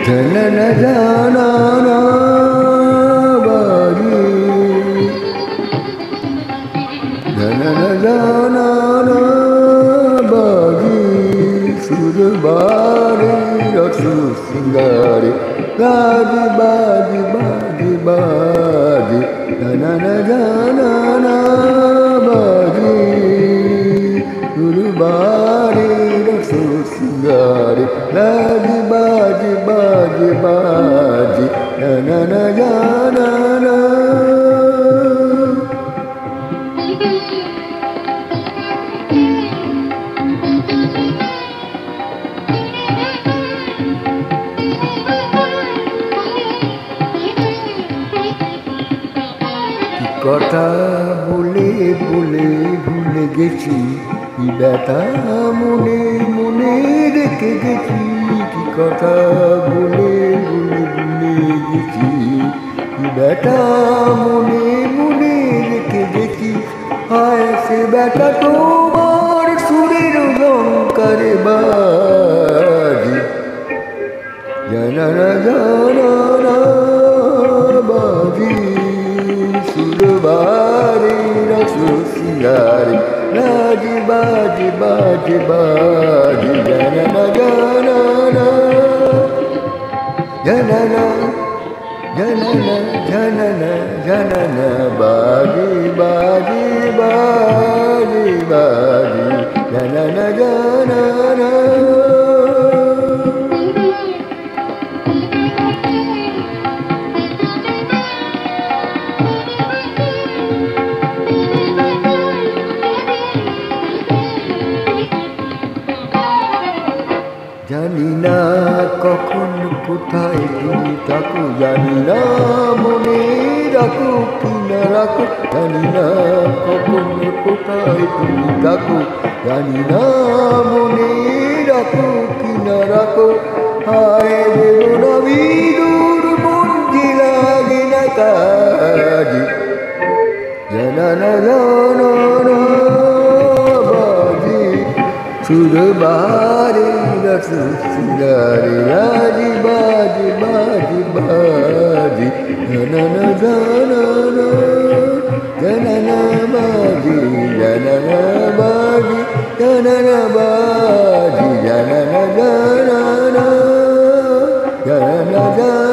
Janana janana bari, janana janana bari, surbari rasu singari, badi badi badi badi, janana janana bari, surbari rasu singari, badi badi badi badi, janana janana. কথা বলে বলে ভুলে গেছি, কি ব্যথা মনে মনে রেখে গেছি। কি কথা বলে বলে ভুলে গেছি, কি ব্যথা মনে মনে রেখে গেছি। হায় সে ব্যথা তোমার সুরের লঙ্কারে বাজি, জানানা জানানা বাজি, সুরবারি রসু সিঙ্গারি, বাজি বাজি বাজি বাজি, জানানা জানানা জানানা জানানা জানানা জানানা, বাজি বাজি বাজি বাজি, জানানা জানানা। জানি না কখন কোথায় তুমি থাকো, জানি না মনে রাখো কি না রাখো, জানি না কখন কোথায় তুমি থাকো, জানি না মনে রাখো কি না রাখো। হায় দেব নবী দূর মঞ্জি লাগে না কাজি, জানানা জানানা বাজি, সুরবারি রসু সিঙ্গারি, বাজি বাজি বাজি বাজি, জানানা জানানা জানানা বাজি, জানানা বাজি জানানা বাজি, জানানা জানানা জানানা জানানা।